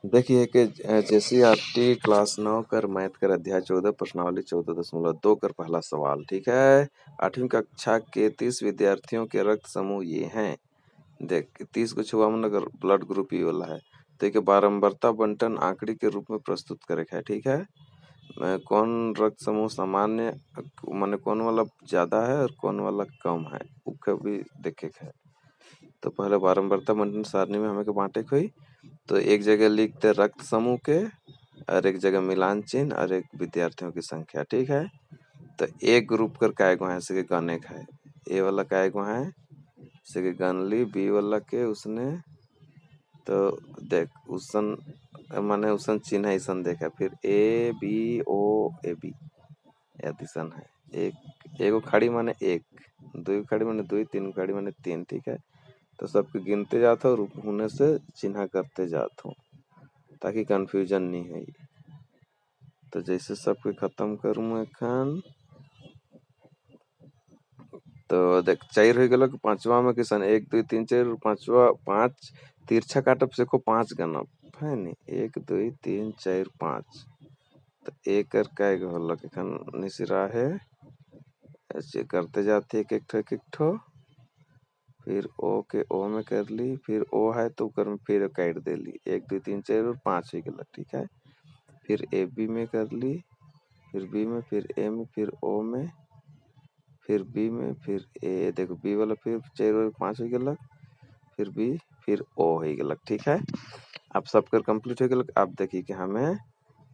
देखिए कि JCERT class 9 कर मैथ कर अध्याय 14 प्रश्नावली 14.2 कर पहला सवाल। ठीक है, 8वीं कक्षा के 30 विद्यार्थियों के रक्त समूह ये हैं। देख 30 को छुआ मन अगर ब्लड ग्रुप ये वाला है तो एक बारंबारता बंटन आंकड़ी के रूप में प्रस्तुत करे है। ठीक है, कौन रक्त समूह सामान्य माने कौन वाला ज्यादा है और कौन वाला कम है उसका भी देखे है। तो पहले बारंबारता बंटन सारणी में हमें के बांटे हुई तो एक जगह लिखते रक्त समूह के और एक जगह मिलान चिन्ह और एक विद्यार्थियों की संख्या। ठीक है, तो एक ग्रुप कर काय गो है से गने का है, ए वाला काय गो है से गन ली, बी वाला के उसने तो देख उसन माने उसन चिन्ह ऐसन देखा, फिर A B O A B ऐसन है। एक एगो खड़ी माने एक, दो खड़ी माने दो, तीन खड़ी माने तीन। ठीक है, तो सबके गिनते जाता हूँ और होने से चिन्ह करते जाता हूँ ताकि कंफ्यूजन नहीं है। तो जैसे सबके खत्म करूँ एखन तो देख चार हो गल, पांचवा में किसान 1 2 3 4 पांचवा 5 तिरछा काटब से को 5 गनब है नी, 1 2 3 4 5 तो एक काय होलक एखन निसिरा है ऐसे करते जाते एक ठो फिर ओ के ओ में कर ली, फिर ओ है तो कर में फिर काट दे ली 1 2 3 4 और 5 हो गल। ठीक है, फिर ए बी में कर ली, फिर बी में, फिर ए में, फिर ओ में, फिर बी में, फिर ए देखो बी वाला फिर 4 और 5 हो गल, फिर बी, फिर ओ हो गल। ठीक है, अब सबकर कंप्लीट हो गल। अब देखिए कि हमें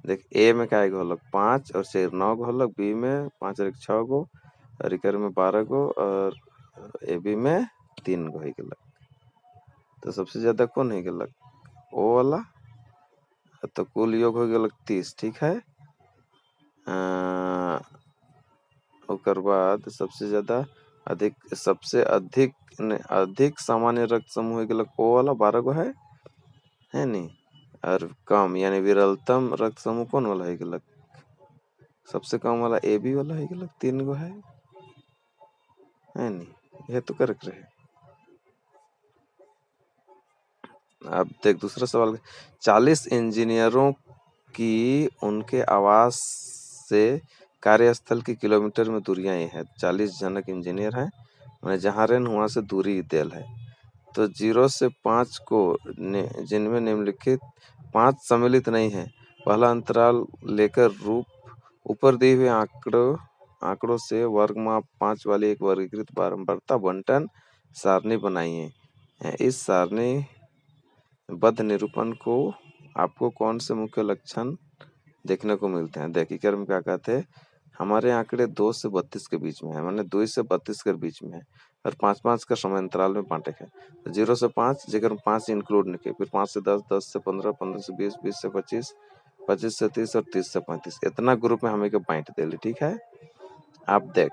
देख ए में क्या होलक 5 और 4 9 गो होलक, बी में 5 और 1 6 गो और इकर में 12 गो और ए बी में 3 गो हो गल। तो सबसे ज्यादा कौन हो गल ओ वाला, तो कुल योग हो गल 30। ठीक है, ओकर बाद सबसे ज्यादा सबसे अधिक सामान्य रक्त समूह हो गल ओ वाला 12 गो है नी, और कम यानी विरलतम रक्त समूह कौन वाला है गलत, सबसे कम वाला ए बी वाला है गलत 3 गो है नी, यह तो करेक्ट रहे। अब देख दूसरा सवाल, 40 इंजीनियरों की उनके आवास से कार्यस्थल की किलोमीटर में दूरियां ये है। 40 जनक इंजीनियर हैं, मैंने जहाँ रहन वहां से दूरी देल है। तो 0 से 5 को जिनमें निम्नलिखित 5 सम्मिलित नहीं है, पहला अंतराल लेकर रूप ऊपर दिए हुए आंकड़ों से वर्गमाप 5 वाली एक वर्गीकृत बारंबारता बंटन सारणी बनाइए। इस सारणी बद्ध निरूपण को आपको कौन से मुख्य लक्षण देखने को मिलते हैं। देखिए कर्म क्या कहते हैं, हमारे आंकड़े 2 से 32 के बीच में है, माने 2 से 32 के बीच में है और 5-5 का समय अंतराल में बांटे है। तो 0 से 5 जगह 5 इंक्लूड नहीं किए, फिर 5 से 10, 10 से 15, 15 से 20, 20 से 25, 25 से 30 और 30 से 35 इतना ग्रुप में हमें के बांट देली। ठीक है, आप देख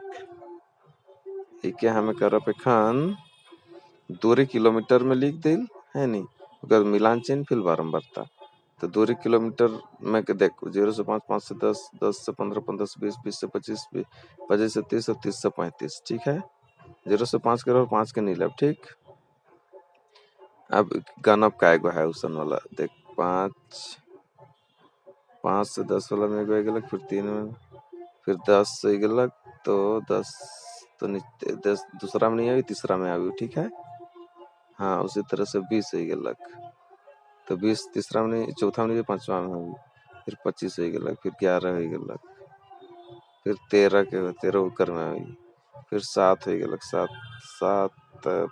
इके हमें करब एखन दूरी किलोमीटर में लिख दिल है नी, अगर मिलान चिन्ह फिर बारंबारता तो दूरी किलोमीटर में के देख 0 से 5, 5 से 10, 10 से 15, 15 से 20, 20 से 25, 25 से 30 और 30 से 35। ठीक है, 0 से 5 करो और 5 के नीलब। ठीक, अब गनब का एगो है उसन वाला देख 5 से 10 वाला में एगो गलक, फिर 3 में, फिर 10 से गलक तो 10 तो 10 दूसरा में नहीं आई, तीसरा में आई। ठीक है, हाँ उसी तरह से 20 हो गलक तो 20 तीसरा में नहीं, चौथा में नहीं, पांचवा में होगी, फिर 25 हो गलक, फिर 11 हो गलक, फिर 13 के 13 उकर में आई, फिर 7 हो गलक 7 7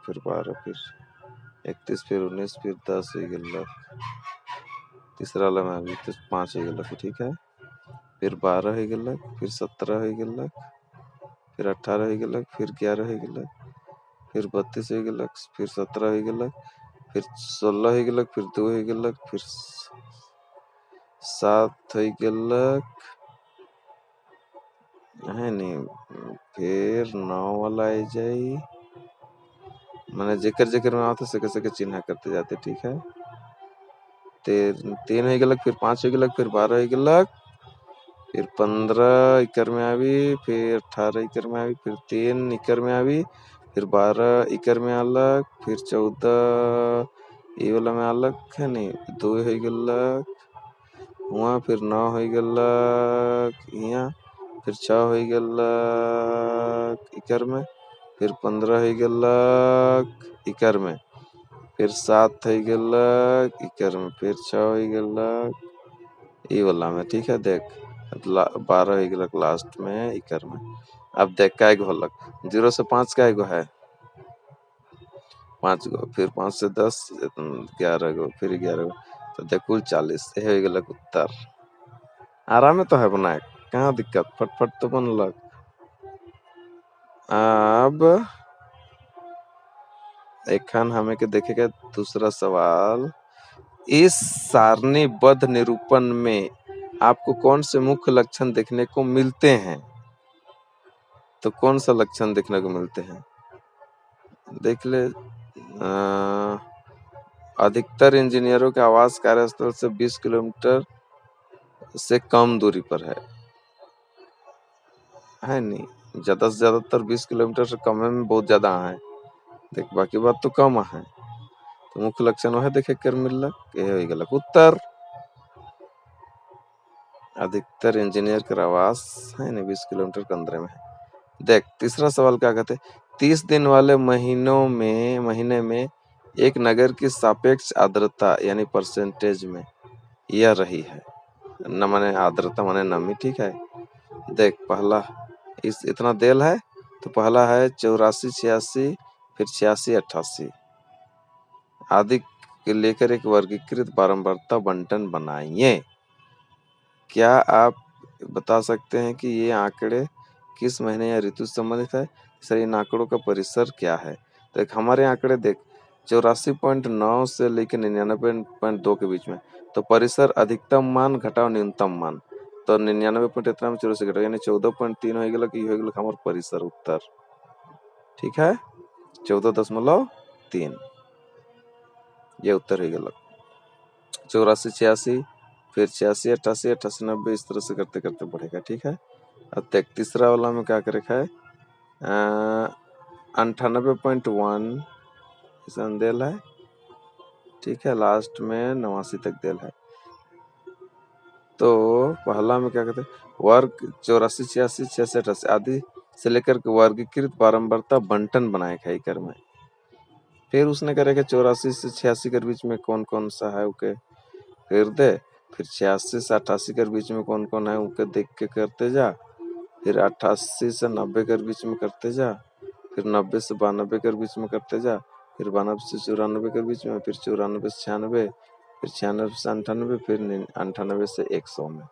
फिर 12, फिर 31, फिर 19, फिर 10 हो गलक, तीसरा वाला में आई तो 5 हो गलक। ठीक है, फिर 12 हो गलक, फिर 17 हो गलक, फिर 18 हो गलक, फिर 11 हो गलक, फिर 32 हो गलक, फिर 17 हो गलक, फिर 16 हो गलक, फिर 2 हो गलक, फिर 7 हो गलक है नी, फिर 9 वाला आ जाई, माने जेकर जेकर में आवत सके सके चिन्ह करते जाते। ठीक है, 3 हो गलक, फिर 5 हो गलक, फिर 12 हो गलक, फिर 15 इकर में आवी, फिर 18 इकर में आवी, फिर 3 इकर में आवी, फिर 12 इकर में अलग, फिर 14 ई वाला में अलग है नहीं 2 हो गलक वहाँ फिर 9 हो गलक यहाँ फिर 6 हो गलक इकर में फिर 15 हो गलक इकर में फिर 7 हो गलक इकर में फिर 6 हो गलक ई वाला में। ठीक है देख 12 हो गलक लास्ट में इकर में। अब देख कै गो होलक 0 से 5 कै गो है 5 गो फिर 5 से 10 11 गो फिर 11 गो तो देख कुल 40 हो गलक उत्तर। आरामे तो है बनाए कहाँ दिक्कत फटफट तो बनलक। अब एखन हमें के देखेगा दूसरा सवाल। इस सारणीबद्ध निरूपण में आपको कौन से मुख्य लक्षण देखने को मिलते हैं? तो कौन सा लक्षण देखने को मिलते हैं देख ले। अधिकतर इंजीनियरों के आवास कार्यस्थल से 20 किलोमीटर से कम दूरी पर है नहीं ज्यादा से ज्यादातर 20 किलोमीटर से कम में बहुत ज्यादा है देख बाकी बात तो कम है तो मुख्य लक्षण वह देखे कर मिलक ये हो गलक उत्तर। अधिकतर इंजीनियर का आवास है नहीं 20 किलोमीटर के अंदर में है। देख तीसरा सवाल क्या कहते 30 दिन वाले महीने में एक नगर की सापेक्ष आर्द्रता यानी परसेंटेज में यह रही है न माने आर्द्रता माने नमी। ठीक है देख पहला इस इतना देल है तो पहला है 84 86 फिर 86 88 आदि के लेकर एक वर्गीकृत बारंबारता बंटन बनाइए। क्या आप बता सकते हैं कि ये आंकड़े किस महीने या ऋतु से संबंधित है? सर इन आंकड़ों का परिसर क्या है? तो एक हमारे आंकड़े देख 84.9 से लेकर 99.2 के बीच में तो परिसर अधिकतम मान घटाओ न्यूनतम मान तो 99 पॉइंट इतना में 84 घटाओ यानी 14.3 हो गया कि हो गया हमारा परिसर उत्तर। ठीक है 14.3 ये उत्तर हो गया 84 86 फिर 86 88 88 90 इस तरह से करते करते बढ़ेगा। ठीक है अब तक तीसरा वाला में क्या करे है 98.1 ऐसा देल है। ठीक है लास्ट में 89 तक देल है तो पहला में क्या कहते हैं वर्ग 84 86 86 88 आदि से लेकर के वर्गीकृत बारंबारता बंटन बनाए है कर में। फिर उसने करेगा 84 से 86 के बीच में कौन कौन सा है उके फिर दे फिर 86 से 88 के बीच में कौन कौन है उनके देख के करते जा फिर 88 से 90 के बीच में करते जा फिर 90 से 92 के बीच में करते जा फिर 92 से 94 के बीच में फिर 94 से 96 फिर 96 से 98 फिर 98 से 100 में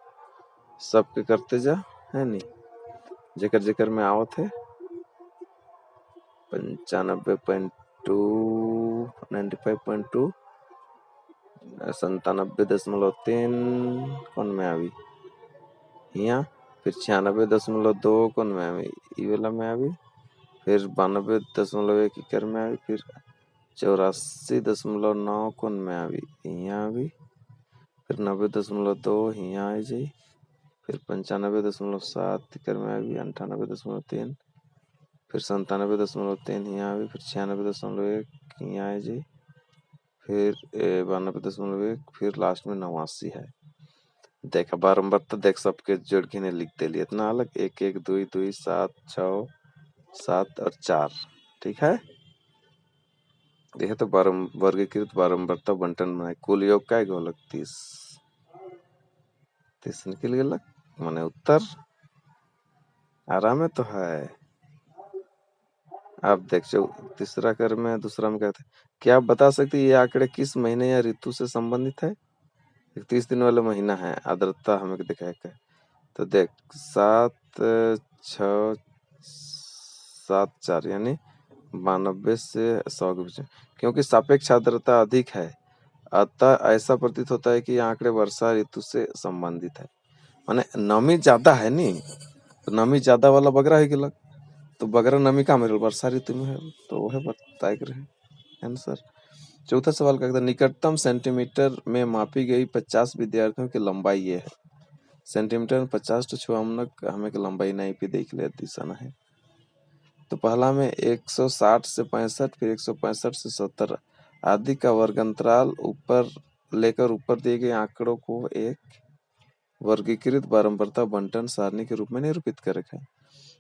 सबके करते जा है नहीं जेकर जेकर में आवत है 95.2 95.2 97.3 कौन में आवी यहाँ फिर 96.2 कौन में आवी ई वाला में आवी फिर 92.1 इकर में आवी फिर 84.9 कौन में आवी यहाँ आवी फिर 90.2 यहाँ आ जाई फिर 95.7 इकर में आवी 98.3 फिर 97.3 यहाँ आवी फिर 96.1 यहाँ आ जाई फिर 92.1 फिर लास्ट में 89 है। देखा बारंबार तो देख सबके जोड़ के लिख दिली इतना अलग 1 1 2 2 7 6 7 और 4। ठीक है देखे तो वर्गीकृत बारंबारता बंटन बनाए कुल योग का गोलक 30 निकल गया माने उत्तर आराम है तो है। आप देख तीसरा कर में दूसरा में कहते क्या आप बता सकते ये आंकड़े किस महीने या ऋतु से संबंधित है? 30 दिन वाला महीना है आर्द्रता हमें दिखाया है तो देख 7 6 7 4 यानी 92 से 100 के बीच में क्योंकि सापेक्ष आर्द्रता अधिक है अतः ऐसा प्रतीत होता है कि आंकड़े वर्षा ऋतु से संबंधित है माने नमी ज्यादा है नी तो नमी ज्यादा वाला बगरा है गलक तो बगरा नमी का मिलल वर्षा ऋतु में है तो वह बताए रहे आंसर। चौथा सवाल का निकटतम सेंटीमीटर में मापी गई 50 विद्यार्थियों की लंबाई ये है सेंटीमीटर में 50 तो छुआ हमें की लंबाई नहीं भी देख ले दिशा है तो पहला में 160 से 65 फिर 165 से 70 आदि का वर्ग अंतराल ऊपर लेकर ऊपर दिए गए आंकड़ों को एक वर्गीकृत बारंबारता बंटन सारणी के रूप में निरूपित कर रखा है।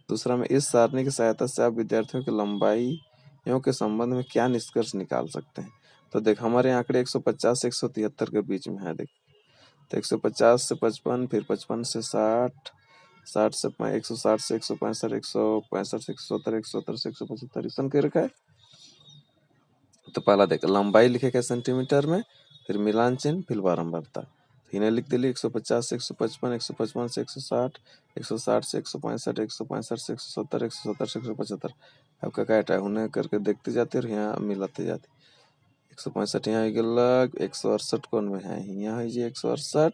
दूसरा में इस सारणी की सहायता से आप विद्यार्थियों की लंबाइयों के संबंध में क्या निष्कर्ष निकाल सकते हैं। तो देख हमारे आंकड़े 150 से 173 के बीच में है। देख तो 150 से 55, फिर 55 से 60, 60 से 160 से 165, 165 से 170, 170 से 175 इस के रखा है। तो पहला देख लंबाई लिखेगा सेंटीमीटर में, फिर मिलान चिन्ह, फिर बारंबारता। इन्हें लिख दिली 150 से 155, 155 से 160, 160 से 165, 165 से 170, 170 से 175। अब क्या कहता है उन्हें करके देखते जाते और यहाँ मिलाते जाते। 165 यहाँ गलक, 168 कौन में है यहाँ है जी 168,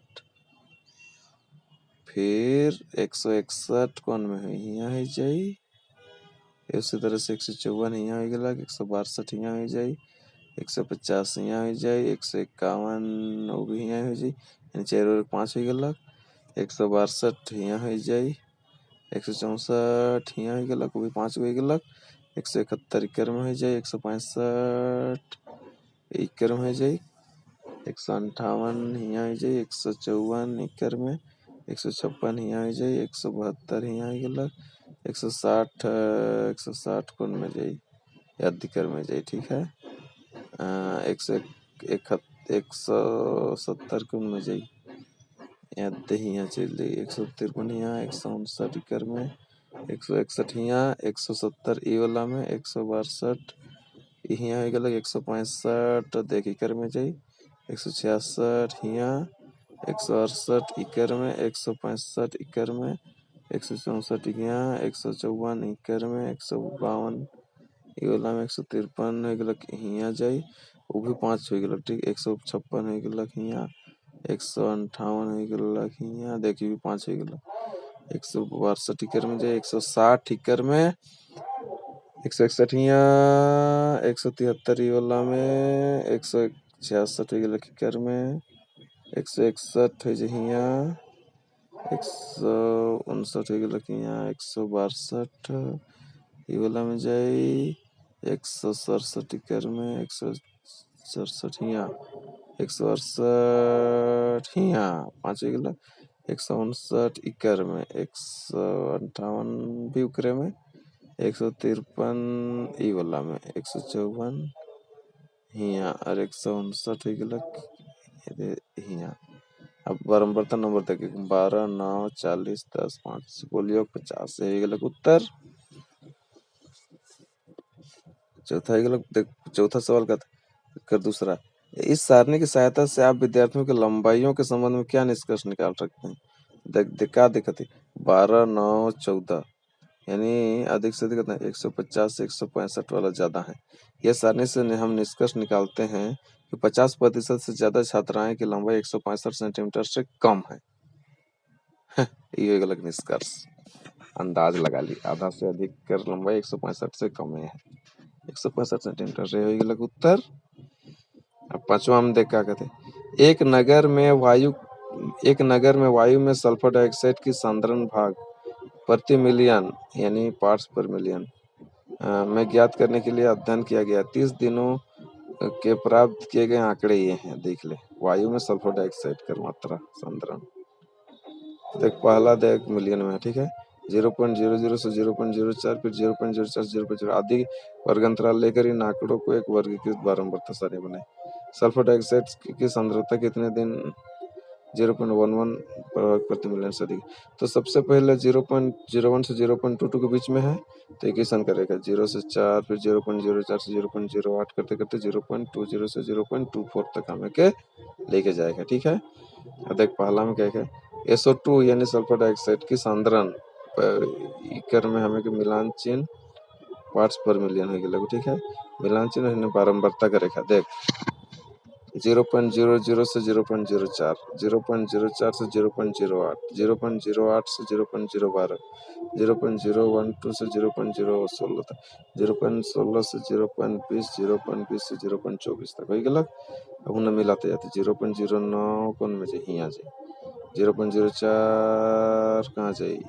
फिर 161 कौन में है यहाँ है जी, इसी तरह से 154 यहाँ हो गलक, 162 यहाँ हो जाए, 150 यहाँ हो जाए, 151 वो भी यहाँ हो जाए, यानी 4 और 5 हो गलक, 162 यहाँ हो जाए, 164 यहाँ हो गलक, वो भी 5 हो गलक, 171 इक्कर में हो जाए, 165 इक्कर में हो जाए, 158 यहाँ हो जाए, 154 इक्कर में, 156 यहाँ हो जाए, 172 यहाँ हो गलक, 160 कौन में जाए या दिक्कर में जाए। ठीक है, 170 कौन में जाए या दही यहाँ चल जाए, 153 यहाँ, 159 इक्कर में, 161 यहाँ, 170 ई वाला में, 162 यहाँ हो गलक, 165 देख इक्कर में जाए, 166 यहाँ, 168 इक्कर में, 165 इक्कर में, 164 यहाँ, 154 इक्कर में, 152 ये वाला में, 153 हो गलक यहाँ जाए, वो भी 5 हो गलक। ठीक, 156 हो गलक यहाँ, 158 हो गलक यहाँ, देखिए भी 5 हो गलक, 162 इक्कर में जाए, 160 इक्कर में, 161 यहाँ, 173 ये वाला में, 166 हो गलक इक्कर में, 161 है यहाँ, 159 हो गलक यहाँ, 162 ये वाला में जाए, 167 इक्कर में, 167 यहाँ, 168 यहाँ, 5 हो गलक, 159 इक्कर में, 158 भी उकरे में, 153 ई वाला में, 154 यहाँ और 159 हो गलक यहाँ। अब बारंबारता नंबर देखे 12, 9, 40, 10, 5 बोलियो 50 से हो गलक उत्तर। चौथा ही गलत। देख चौथा सवाल का कर दूसरा, इस सारणी की सहायता से आप विद्यार्थियों की लंबाइयों के संबंध में क्या निष्कर्ष निकाल सकते हैं। देख क्या दिक्कत है, 12, 9, 14 यानी अधिक से अधिक 150 से 165 वाला ज्यादा है। यह सारणी से हम निष्कर्ष निकालते हैं कि 50% से ज्यादा छात्राएं की लंबाई 165 सेंटीमीटर से कम है। ये गलत निष्कर्ष, अंदाज लगा ली, आधा से अधिक कर लंबाई 165 से कम है, 165 सेंटीमीटर से हो गलत उत्तर। अब पांचवा में देख क्या कहते हैं, एक नगर में वायु में सल्फर डाइऑक्साइड की सांद्रण भाग प्रति मिलियन यानी पार्ट्स पर मिलियन में ज्ञात करने के लिए अध्ययन किया गया। 30 दिनों के प्राप्त किए गए आंकड़े ये हैं, देख ले। वायु में सल्फर डाइऑक्साइड की मात्रा सांद्रण, देख पहला देख मिलियन में है, ठीक है, 0.00 से 0.04, फिर 0.04 से 0.0 आदि वर्ग अंतराल लेकर इन आंकड़ों को एक वर्गीकृत बारंबारता सारणी बनाए। सल्फर डाइऑक्साइड की सांद्रता कितने दिन 0.11 प्रति मिलियन से अधिक। तो सबसे पहले 0.01 से 0.22 के बीच में है, तो इक्वेशन करेगा 0 से 4, फिर 0.04 से 0.08 करते करते 0.20 से 0.24 तक हमें के लेके जाएगा। ठीक है, देख पहला में क्या है, SO2 यानी सल्फर डाइऑक्साइड की सांद्रण इक्कर में हमें के मिलान चिन्ह पार्ट्स पर मिलियन है लगो। ठीक है, मिलान चिन्ह बारंबारता का रेखा देख 0.00 से 0.04, 0.04 से 0.08, 0.08 से 0.012, 0.012 से 0.016 तक, 0.16 से 0.20, 0.20 से 0.24 तक हो गलक। अब उन्हें मिलाते जाते 0.09 कौन में जाए यहाँ जाए, 0.04 कहाँ जाए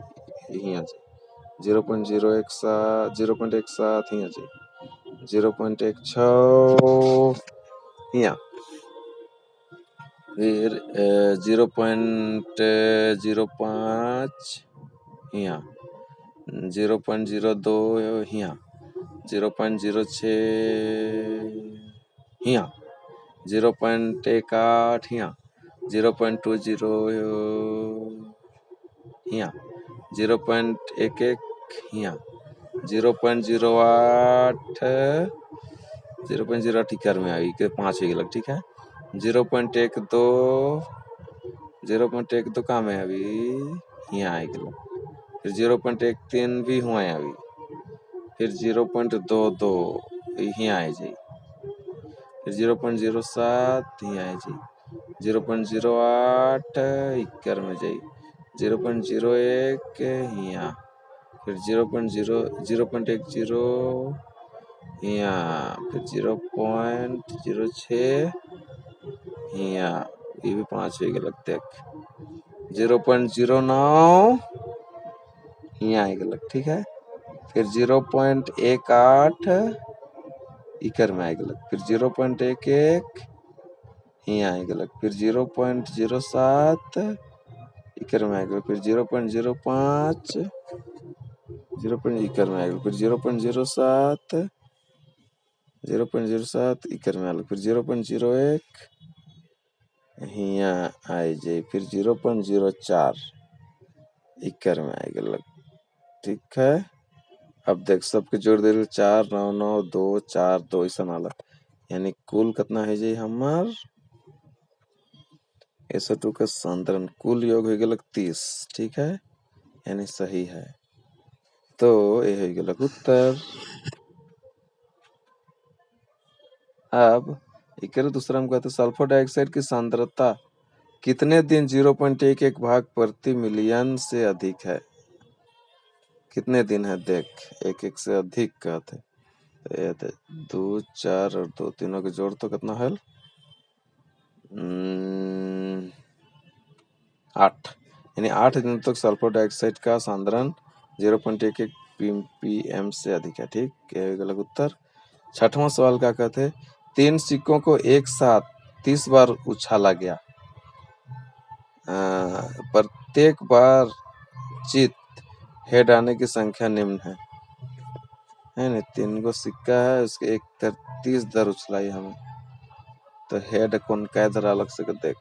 यहाँ जाए, 0.017 यहाँ जाए, 0.16 हिया। फिर 0.05 हिया, 0.02 हिया, 0.06 हिया, 0.18 हिया, 0.20 हिया, 0.11 हिया, 0.08 इकर में आई के 5 हो गया, ठीक है। 0.12 कहाँ में अभी यहाँ आई गया। फिर 0.13 भी हुआ है अभी। फिर 0.22 यहाँ आई जाए। फिर 0.07 यहाँ आई जाए। 0.08 इक्कर में जाए। 0.01 यहाँ। फिर 0.10 यहाँ। फिर 0.06 यहाँ। ये भी 5 हो गया लगता है। 0.09 यहाँ आएगा लग, ठीक है। फिर 0.18 इकर में आएगा लग। फिर 0.11 यहाँ आएगा लग। फिर 0.07 इकर में आएगा। फिर 0.05 इकर में आएगा। फिर 0.07 इकर में आएगा। फिर 0.01 यहाँ आए जाए। फिर 0.04 इकर में आएगा लग, ठीक है। अब देख सबके जोड़ दे 4 9 9 2 4 2 ऐसा नाला, यानी कुल कितना है जी हमार SO2 का सांद्रण कुल योग हो गया 30, ठीक है, यानी सही है। तो ये हो गया उत्तर। अब एक दूसरा हम कहते सल्फर डाइऑक्साइड की सांद्रता कितने दिन 0.11 भाग प्रति मिलियन से अधिक है। कितने दिन है देख, 1 से अधिक कहते। तो 2 4 और 2 तीनों के जोड़ तो कितना है 8, यानी 8 दिन तक सल्फर डाइऑक्साइड का सांद्रण 0.11 ppm से अधिक है, ठीक। गलत उत्तर। 6वां सवाल क्या कहते हैं 3 सिक्कों को एक साथ 30 बार उछाला गया, प्रत्येक बार चित हेड आने की संख्या निम्न है ना। 3 गो सिक्का है, उसके एक 30 दर उछलाई हमें, तो हेड कौन कै दर अलग से देख।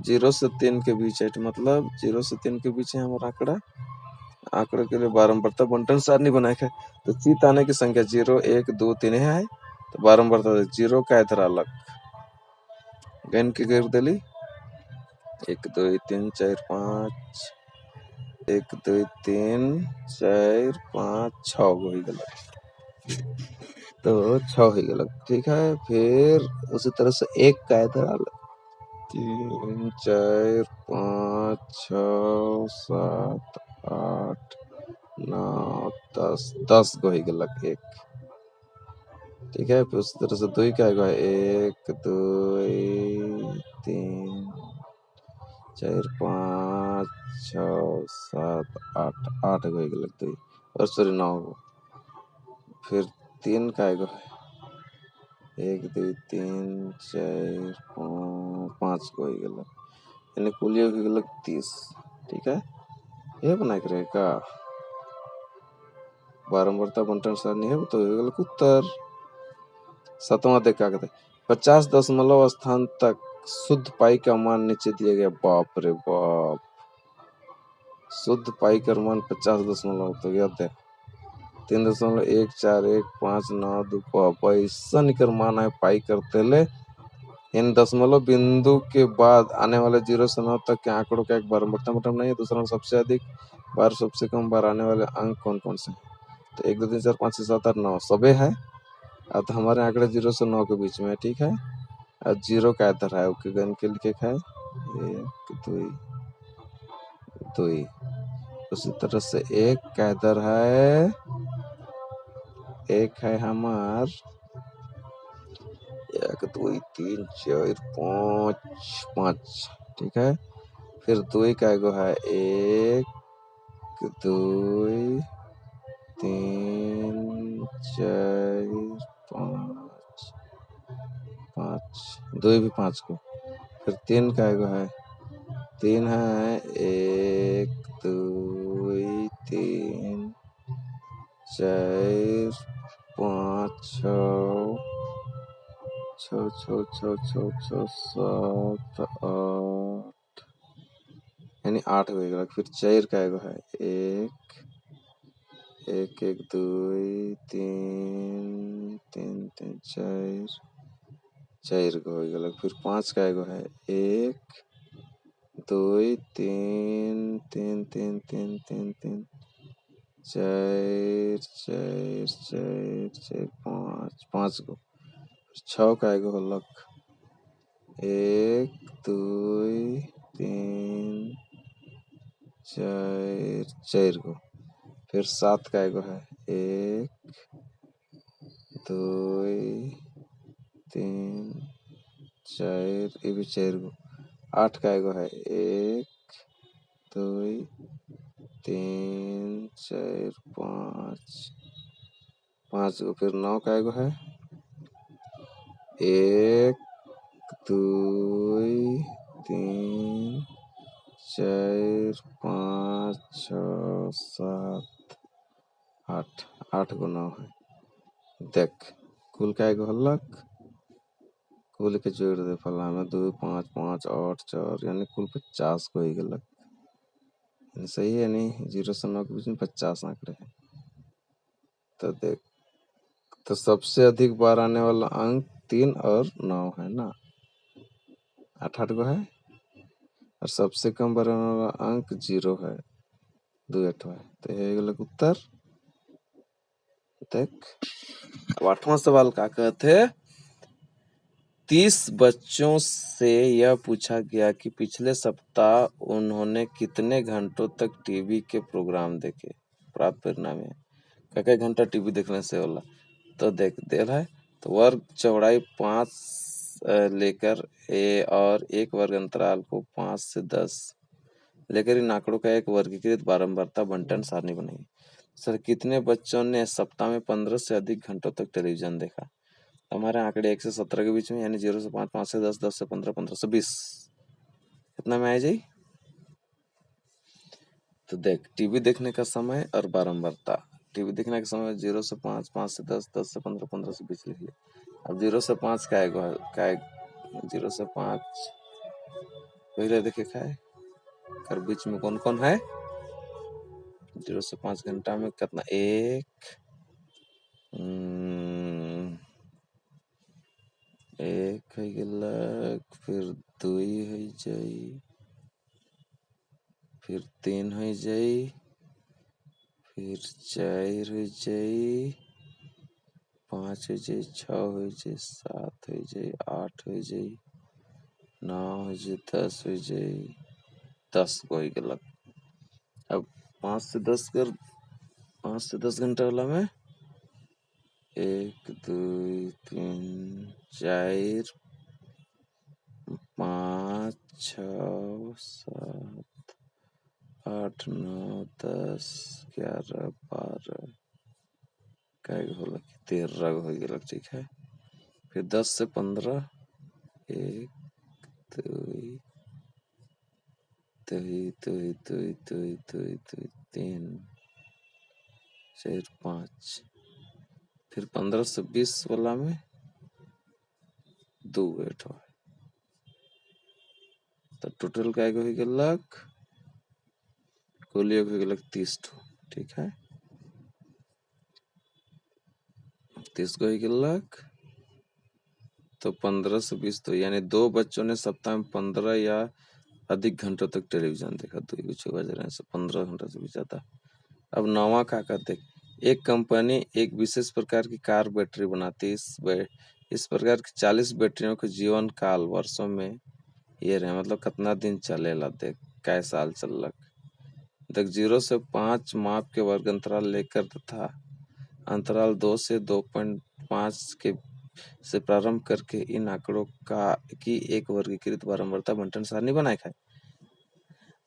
0 से 3 के बीच है, मतलब 0 से 3 के बीच है हमारा आंकड़ा। आंकड़े के लिए बारंबारता बंटन सारणी बनाए है। तो चित आने की संख्या 0 1 2 3 है, तो बारंबारता 0 का इधर अलग गन के कर देली 1 2 3 4 5 1 2 3 4 5 6 गो ही गलत, तो 6 ही गलत, ठीक है। फिर उसी तरह से 1 का इधर अलग 3 4 5 6 7 8 9 10 गो ही गलत 1, ठीक है। फिर उसी तरह से 2 का आएगा 1 2 3 4 5 6 7 8 गो ही गलत 2, और सॉरी 9 गो। फिर 3 का आएगा 1 2 3 4 5 गो ही गलत, यानी कुल योग ही गलत 30, ठीक है। ये बना के रहेगा बारंबारता बंटन सारणी है, तो ये गलत उत्तर। 7वां देखा कहते 50 स्थान तक शुद्ध पाई का मान नीचे दिया गया। बाप रे बाप, शुद्ध पाई का मान 50 तो गया थे 3.141592 ऐसा निकर मान है पाई करते ले। इन दशमलव बिंदु के बाद आने वाले 0 से 9 तक के आंकड़ों का एक बारंबारता मतलब नहीं है। दूसरा सबसे अधिक बार सबसे कम बार आने वाले अंक कौन कौन से, तो 1 2 3 4 5 6 7 8 9 सबे है। अब तो हमारे आंकड़े 0 से 9 के बीच में, ठीक है। और 0 का इधर है, ओके गन के लिखे है 1 2 2, उसी तरह से 1 का इधर है, 1 है हमार 1 2 3 4 5, ठीक है। फिर 2 का एगो है 1 2 3 4 5 5 2 भी 5 को, फिर 3 काएगो है, 3 है 1 2 3 4 5 6 6 6 6 6 6 7 8 यानी 8 हो गया। फिर 4 काएगो है 1 1 1 2 3 3 3 4 4 गो हो गया। फिर 5 काएगो है 1 2 3 3 3 3 3 3 4 4 4 4 5 5 गो। 6 काएगो होलक 1 2 3 4 4 गो। फिर 7 काएगो है 1 2 3 4 ये भी 4 गो। 8 काएगो है 1 2 3 4 5 5 गो। फिर 9 काएगो है 1 2 3 4 5 6 7 8 8 गो 9 है। देख कुल काएगो होलक, कुल के जोड़ दे फला में 2 5 5 8 4 यानी कुल 50 को ही गलक। सही है नहीं, 0 से 9 के बीच में 50 आंकड़े हैं। तो देख, तो सबसे अधिक बार आने वाला अंक 3 और 9 है ना, 8 गो है। और सबसे कम बार आने वाला अंक 0 है, 2 8 है। तो ये गलत उत्तर। देख अब 8वां सवाल क्या कहते हैं, 30 बच्चों से यह पूछा गया कि पिछले सप्ताह उन्होंने कितने घंटों तक टीवी के प्रोग्राम देखे। प्राप्त परिणाम है क्या घंटा टीवी देखने से होला। तो देख दे रहा है, तो वर्ग चौड़ाई 5 लेकर और एक वर्ग अंतराल को 5 से 10 लेकर इन आंकड़ों का एक वर्गीकृत बारंबारता बंटन सारणी बनाई। सर कितने बच्चों ने सप्ताह में 15 से अधिक घंटों तक टेलीविजन देखा। हमारे आंकड़े 1 से 17 के बीच में, यानी 0 से 5, 5 से 10, 10 से 15, 15 से 20 कितना में आ जाए। तो देख टीवी देखने का समय और बारंबारता, टीवी देखने का समय 0 से 5, 5 से 10, 10 से 15, 15 से 20 लिख लिया। अब 0 से 5 का है 0 से 5 पहले देखे खाए कर बीच में कौन कौन है। 0 से 5 घंटा में कितना, 1 1 है गेलक, फिर 2 है जाई, फिर 3 है जाई, फिर 4 हो जाई, 5 हो जाई, 6 हो जाई, 7 हो जाई, 8 हो जाई, 9 हो जाई, 10 हो जाई, 10 को ही गलत। अब 5 से 10 कर, 5 से 10 घंटा वाला में 1 2 3 4 5 6 7 8 9 10 11 12 काय होला 13 हो गया, ठीक है। फिर 10 से 15 1 2 3 4 5, फिर 15 से 20 वाला में 2 बैठो, तो टोटल काय हो गेलक, कुल हो गेलक 30 ठो, ठीक है। 30 को ही गेलक, तो 15 से 20 तो यानी 2 बच्चों ने सप्ताह में 15 या अधिक घंटों तक टेलीविजन देखा। 2 कुछ बज रहे हैं 15 घंटा से भी ज्यादा। अब 9वां का कहते, एक कंपनी एक विशेष प्रकार की कार बैटरी बनाती है। इस प्रकार की 40 बैटरियों के जीवन काल वर्षों में ये रहे, मतलब कितना दिन चलेला। देख कै साल चलक। देख 0 से 5 माप के वर्ग अंतराल लेकर तथा अंतराल 2 से 2.5 के से प्रारंभ करके इन आंकड़ों का की एक वर्गीकृत बारंबारता बंटन सारणी बनाए खाए।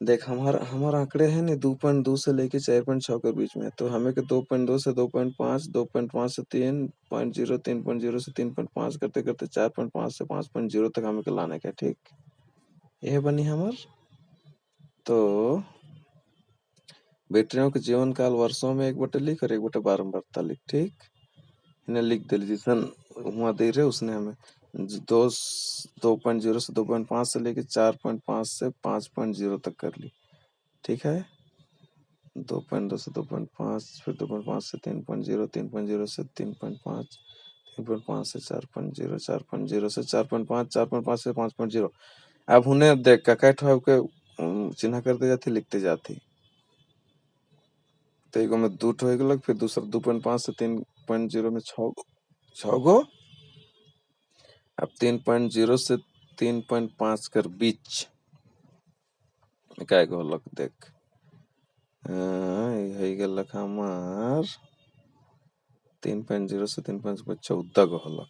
देख हमार आंकड़े हैं ना 2.2 से लेके 4.6 के बीच में, तो हमें के 2.2 से 2.5, 2.5 से 3.0, 3.0 से 3.5 करते करते 4.5 से 5.0 तक हमें के लाने का, ठीक। यह बनी हमार। तो बैटरियों के जीवन काल वर्षों में 1/12 लिख और 1/12 लिख, ठीक। इन्हें लिख दे जिसन वहाँ दे रहे उसने हमें 2.0 से 2.5 से लेके 4.5 से 5.0 तक कर ली, ठीक है। 2.2 से 2.5, फिर 2.5 से 3.0, 3.0 से 3.5, 3.5 से 4.0, 4.0 से 4.5, 4.5 से 5.0। अब उन्हें देख का ठो के चिन्ह करते जाती, लिखते जाती। तो एगो में 2 ठो हो गलक, फिर दूसरा 2.5 से 3.0 में 6 गो। अब 3.0 से 3.5 कर बीच काय गो होलक देख, है गलक हमार 3.0 से 3.5 14 गो होलक।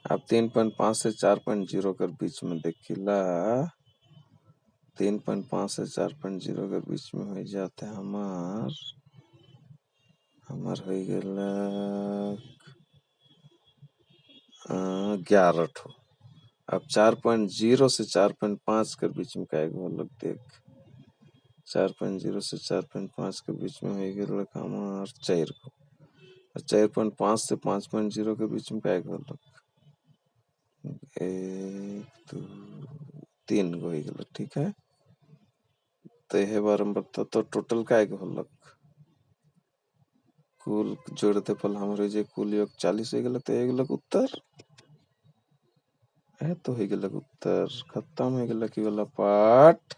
अब 3.5 से 4.0 कर बीच में देखिला, 3.5 से 4.0 के बीच में हो जाते हमार हो गलक 11 ठो। अब 4.0 से 4.5 के बीच में काय गो होलक देख, 4.0 से 4.5 के बीच में हो गलक हमार 4 गो। 4.5 से 5.0 के बीच में काय गो होलक 1 2 3 गो हो गलक, ठीक है। तो यह बार हम बता तो टोटल काय गो होलक, कुल जोड़ते पल हमारे जे कुल योग 40 हो गलक। तो ये गलक उत्तर है, तो हो गलक उत्तर। खत्म हो गलक ई वाला पाठ।